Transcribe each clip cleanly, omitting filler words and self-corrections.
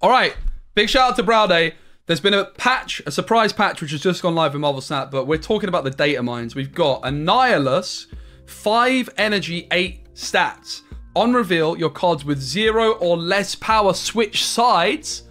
All right. Big shout out to Browday. There's been a patch, a surprise patch, which has just gone live in Marvel Snap, but we're talking about the data mines. We've got Annihilus, 5 energy, 8 stats. On reveal, your cards with 0 or less power switch sides.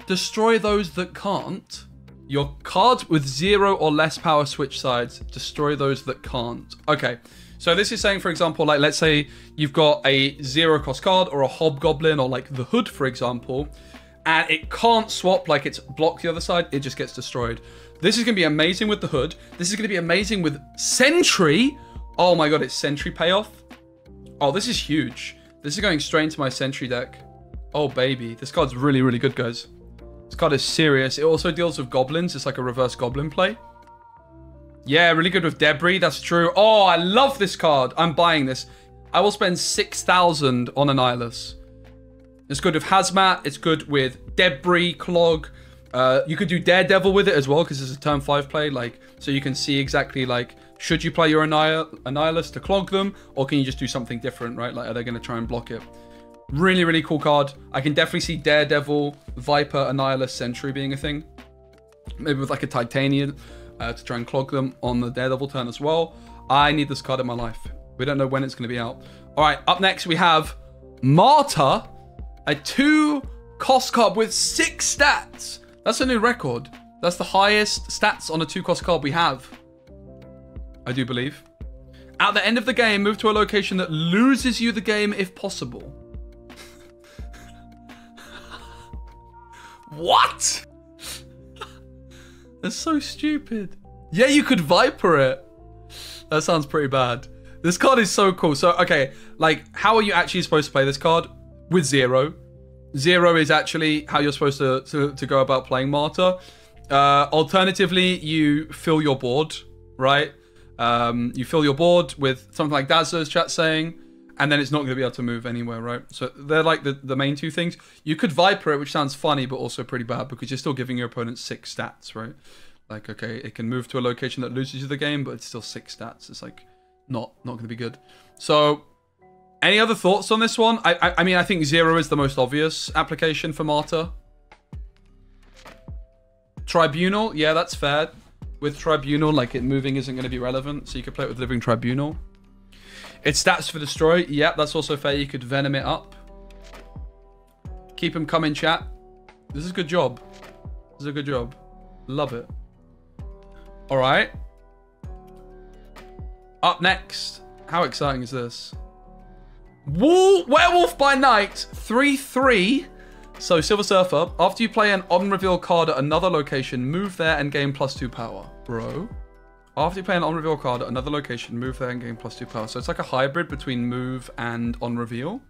Destroy those that can't. Your cards with 0 or less power switch sides. Destroy those that can't. Okay. So this is saying, for example, like let's say you've got a 0 cost card or a hobgoblin or like the hood, for example, and it can't swap, like it's blocked the other side, it just gets destroyed. This is going to be amazing with the hood. This is going to be amazing with Sentry. Oh my god, it's Sentry payoff. Oh, this is huge. This is going straight into my Sentry deck. Oh baby, this card's really, really good, guys. This card is serious. It also deals with goblins. It's like a reverse goblin play. Yeah, really good with Debris. That's true. Oh, I love this card. I'm buying this. I will spend 6,000 on Annihilus. It's good with Hazmat. It's good with Debris, Clog. You could do Daredevil with it as well because it's a turn 5 play. Like, so you can see exactly like, should you play your Annihilus to clog them, or can you just do something different, right? Like, are they going to try and block it? Really, really cool card. I can definitely see Daredevil, Viper, Annihilus, Sentry being a thing. Maybe with like a Titanium to try and clog them on the Daredevil turn as well. I need this card in my life. We don't know when it's going to be out. All right, up next we have Martyr, a 2 cost card with 6 stats. That's a new record. That's the highest stats on a 2 cost card we have, I do believe. At the end of the game, move to a location that loses you the game if possible. What? That's so stupid. Yeah, you could Viper it. That sounds pretty bad. This card is so cool. So, okay, like, how are you actually supposed to play this card? With 0. 0 is actually how you're supposed to go about playing Martyr. Alternatively, you fill your board, right? You fill your board with something like Dazzler's chat saying, and then it's not going to be able to move anywhere, right? So they're like the main 2 things. You could Viper it, which sounds funny, but also pretty bad because you're still giving your opponent 6 stats, right? Like, okay, it can move to a location that loses you the game, but it's still 6 stats. It's like not going to be good. So any other thoughts on this one? I mean, I think 0 is the most obvious application for Martyr. Tribunal, yeah, that's fair. With Tribunal, like it moving isn't going to be relevant, so you could play it with Living Tribunal. It's stats for Destroy, yeah, that's also fair. You could Venom it up. Keep him coming, chat. This is a good job. This is a good job. Love it. All right. Up next. How exciting is this? Werewolf by Night, 3/3. So, Silver Surfer, after you play an on-reveal card at another location, move there and gain +2 power. Bro. After you play an on-reveal card at another location, move there and gain +2 power. So, it's like a hybrid between move and on-reveal.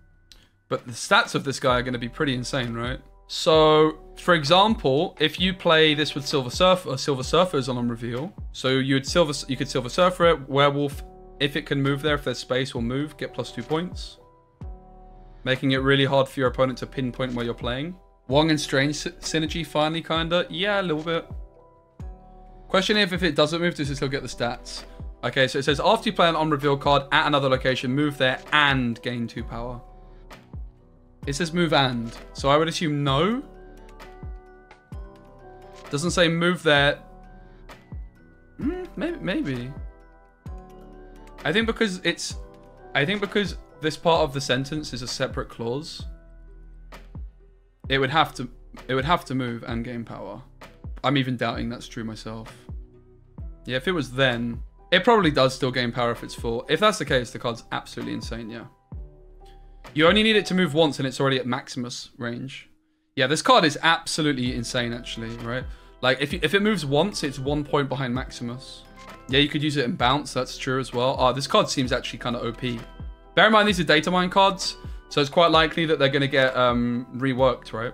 But the stats of this guy are going to be pretty insane, right? So, for example, if you play this with Silver Surfer is on reveal. So, you could Silver Surfer it, Werewolf, if it can move there, if there's space, will move, get +2 points. Making it really hard for your opponent to pinpoint where you're playing. Wong and Strange synergy, finally, kinda. Yeah, a little bit. Question if it doesn't move, does it still get the stats? Okay, so it says, after you play an on-reveal card at another location, move there and gain 2 power. It says move and. So I would assume no. Doesn't say move there. Maybe. I think because this part of the sentence is a separate clause, it would have to move and gain power. I'm even doubting that's true myself. Yeah, if it was then, it probably does still gain power if it's full. If that's the case, the card's absolutely insane, yeah. You only need it to move once and it's already at Maximus range. Yeah, this card is absolutely insane actually, right? Like if it moves once, it's 1 point behind Maximus. Yeah, you could use it in bounce, that's true as well. Oh, this card seems actually kind of OP. Bear in mind, these are data mine cards, so it's quite likely that they're going to get reworked, right?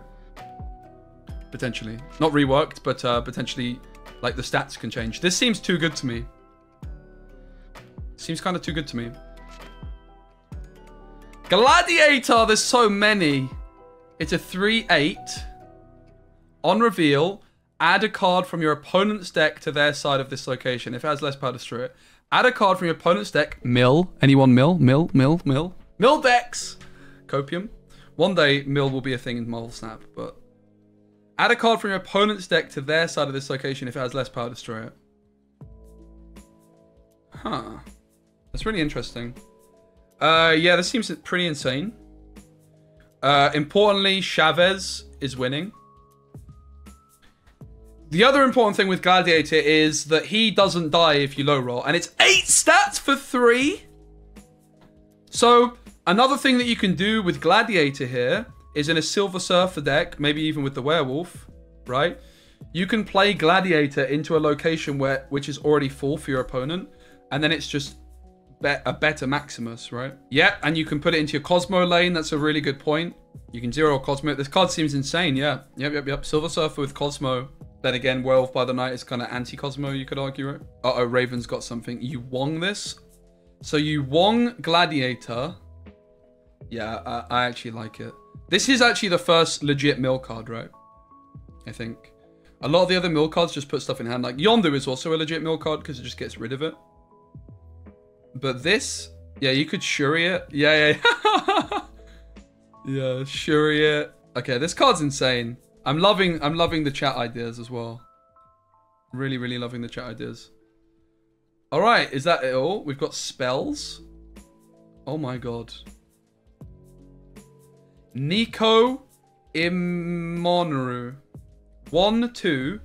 Potentially. Not reworked, but potentially, like, the stats can change. This seems too good to me. Seems kind of too good to me. Gladiator, there's so many. It's a 3/8. On reveal, add a card from your opponent's deck to their side of this location. If it has less power, destroy it. Add a card from your opponent's deck. Mill. Anyone mill? Mill. Mill decks. Copium. One day, mill will be a thing in Marvel Snap, but Add a card from your opponent's deck to their side of this location. If it has less power, destroy it. Huh. That's really interesting. Yeah, this seems pretty insane. Importantly, Chavez is winning. The other important thing with Gladiator is that he doesn't die if you low roll. And it's 8 stats for 3. So, another thing that you can do with Gladiator here is in a Silver Surfer deck, maybe even with the Werewolf, right? You can play Gladiator into a location which is already full for your opponent. And then it's just a better Maximus, right? Yeah, and you can put it into your Cosmo lane. That's a really good point. You can zero Cosmo. This card seems insane, yeah. Yep. Silver Surfer with Cosmo. Then again, Werewolf by the Night is kind of anti-Cosmo, you could argue, right? Uh-oh, Raven's got something. You Wong this? So you Wong Gladiator. Yeah, I actually like it. This is actually the first legit mill card, right? I think. A lot of the other mill cards just put stuff in hand. Like Yondu is also a legit mill card because it just gets rid of it. But this, yeah, you could Shuri it. Yeah. Yeah, Shuri it. Okay, this card's insane. I'm loving the chat ideas as well. Really, really loving the chat ideas. All right, is that it all? We've got spells. Oh my god. Nico Imonaru. 1/2.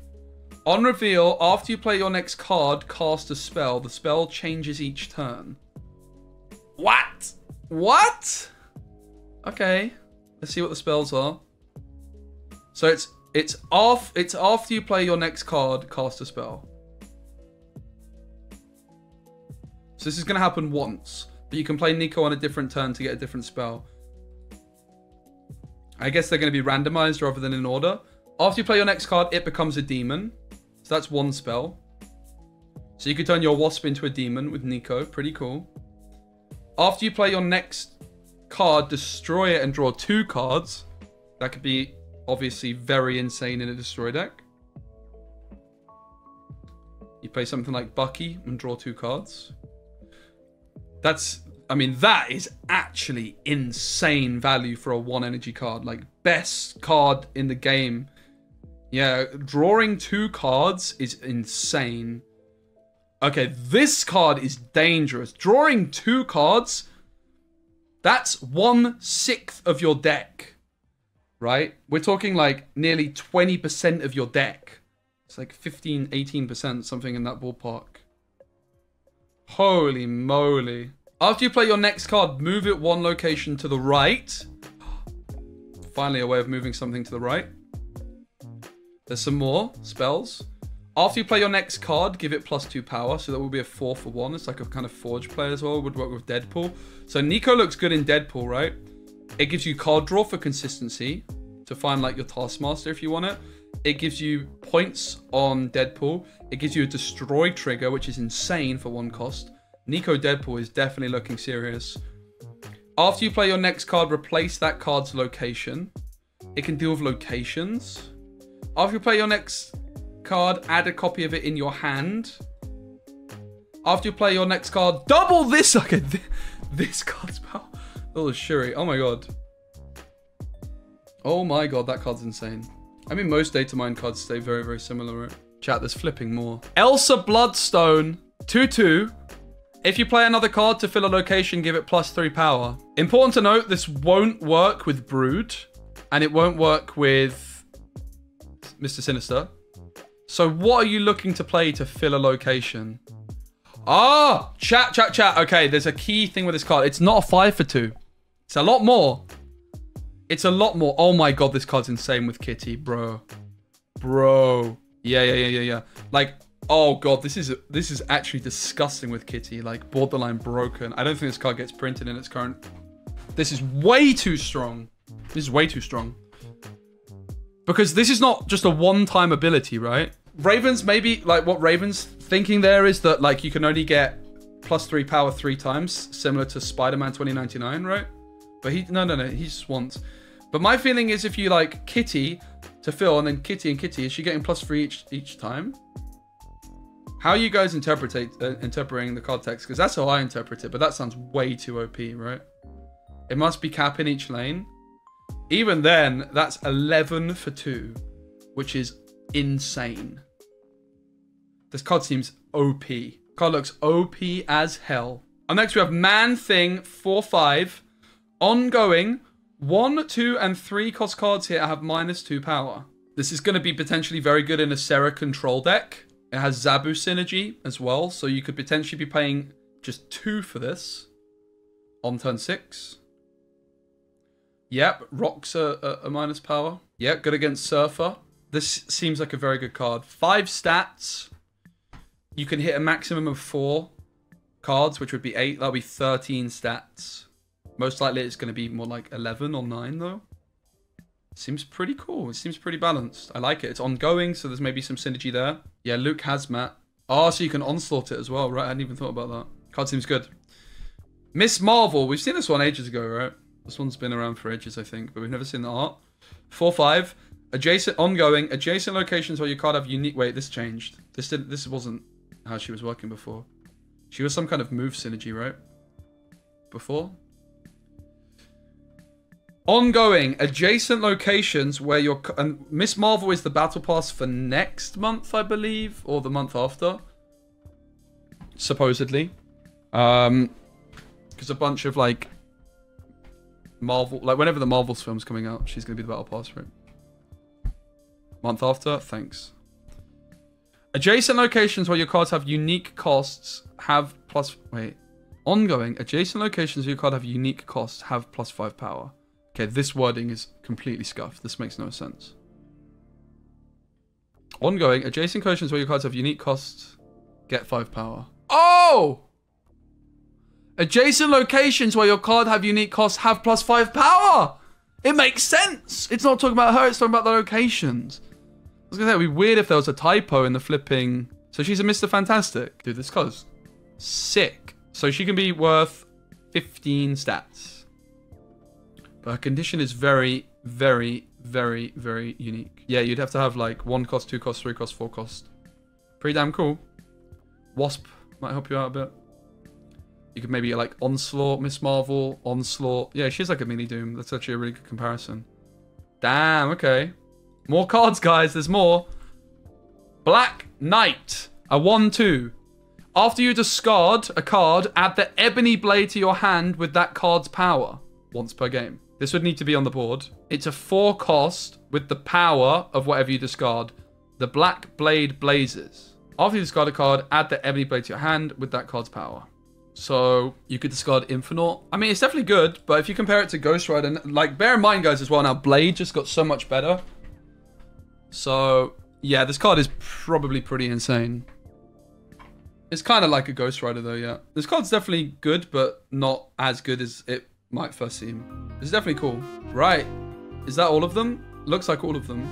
On reveal, after you play your next card, cast a spell. The spell changes each turn. What? What? Okay. Let's see what the spells are. So it's after you play your next card, cast a spell. So this is going to happen once. But you can play Nico on a different turn to get a different spell. I guess they're going to be randomized rather than in order. After you play your next card, it becomes a demon. So that's one spell. So you could turn your Wasp into a demon with Nico. Pretty cool. After you play your next card, destroy it and draw 2 cards. That could be obviously very insane in a destroy deck. You play something like Bucky and draw 2 cards. I mean, that is actually insane value for a 1 energy card. Like, best card in the game. Yeah, drawing 2 cards is insane. Okay, this card is dangerous. Drawing 2 cards, that's 1/6 of your deck. Right? We're talking like nearly 20% of your deck. It's like 15, 18%, something in that ballpark. Holy moly. After you play your next card, move it 1 location to the right. Finally, a way of moving something to the right. There's some more spells. After you play your next card, give it +2 power. So that will be a 4 for 1. It's like a kind of Forge play as well. Would work with Deadpool. So Nico looks good in Deadpool, right? It gives you card draw for consistency. To find like your Taskmaster if you want it. It gives you points on Deadpool. It gives you a destroy trigger, which is insane for 1 cost. Nico Deadpool is definitely looking serious. After you play your next card, replace that card's location. It can deal with locations. After you play your next card, add a copy of it in your hand. After you play your next card, double this. Okay, this card's power. Oh, Shuri. Oh my god. Oh my god, that card's insane. I mean, most datamined cards stay very, very similar, right? Chat, there's flipping more. ELSA Bloodstone. 2/2. If you play another card to fill a location, give it +3 power. Important to note, this won't work with Brood. And it won't work with Mr. Sinister. So what are you looking to play to fill a location? Ah, chat. Okay, there's a key thing with this card. It's not a 5 for 2. It's a lot more. It's a lot more. Oh my god, this card's insane with Kitty, bro. Bro. Yeah. Like, oh god, this is actually disgusting with Kitty. Like, borderline broken. I don't think this card gets printed in its current... This is way too strong. This is way too strong. Because this is not just a one-time ability, right? Raven's maybe, like, what Raven's thinking there is that, like, you can only get +3 power 3 times, similar to Spider-Man 2099, right? But no, he just wants. But my feeling is if you like Kitty to fill and then Kitty and Kitty, is she getting +3 each time? How are you guys interpreting the card text? Because that's how I interpret it, but that sounds way too OP, right? It must be cap in each lane. Even then, that's 11 for 2. which is insane. This card seems OP. Card looks OP as hell. And next we have Man-Thing 4/5. Ongoing. 1, 2, and 3 cost cards here have -2 power. This is going to be potentially very good in a Serra control deck. It has Zabu synergy as well, so you could potentially be paying just 2 for this on turn 6. Yep, rocks a minus power. Yep, good against Surfer. This seems like a very good card. 5 stats. You can hit a maximum of 4 cards, which would be 8. That'll be 13 stats. Most likely it's going to be more like 11 or 9 though. Seems pretty cool. It seems pretty balanced. I like it. It's ongoing, so there's maybe some synergy there. Yeah, Luke Hazmat. Oh, so you can onslaught it as well, right? I hadn't even thought about that. Card seems good. Miss Marvel. We've seen this one ages ago, right? This one's been around for ages, I think, but we've never seen the art. 4/5. Adjacent, ongoing. Adjacent locations where your card have unique... Wait, this changed. This wasn't how she was working before. She was some kind of move synergy, right? Before? Ongoing, adjacent locations where your... And Miss Marvel is the battle pass for next month, I believe. Or the month after. Supposedly. Because a bunch of, like... Marvel... Like, whenever the Marvel's film's coming out, she's going to be the battle pass for it. Month after? Thanks. Adjacent locations where your cards have unique costs have plus... Wait. Ongoing, adjacent locations where your card have unique costs have +5 power. Okay, this wording is completely scuffed. This makes no sense. Ongoing, adjacent locations where your cards have unique costs get 5 power. Oh! Adjacent locations where your card have unique costs have +5 power! It makes sense! It's not talking about her, it's talking about the locations. I was gonna say, it'd be weird if there was a typo in the flipping... So she's a Mr. Fantastic. Dude, this card's sick. So she can be worth 15 stats. But her condition is very, very, very, very unique. Yeah, you'd have to have like 1 cost, 2 cost, 3 cost, 4 cost. Pretty damn cool. Wasp might help you out a bit. You could maybe get like Onslaught, Miss Marvel, Onslaught. Yeah, she's like a mini Doom. That's actually a really good comparison. Damn, okay. More cards, guys. There's more. Black Knight. A 1/2. After you discard a card, add the Ebony Blade to your hand with that card's power. Once per game. This would need to be on the board. It's a 4 cost with the power of whatever you discard. The Black Blade blazes. After you discard a card, add the Ebony Blade to your hand with that card's power. So you could discard Infinite. I mean, it's definitely good, but if you compare it to Ghost Rider, like, bear in mind, guys, as well, now Blade just got so much better. So, yeah, this card is probably pretty insane. It's kind of like a Ghost Rider, though, yeah. This card's definitely good, but not as good as it might first seem. It's definitely cool. Right. Is that all of them? Looks like all of them.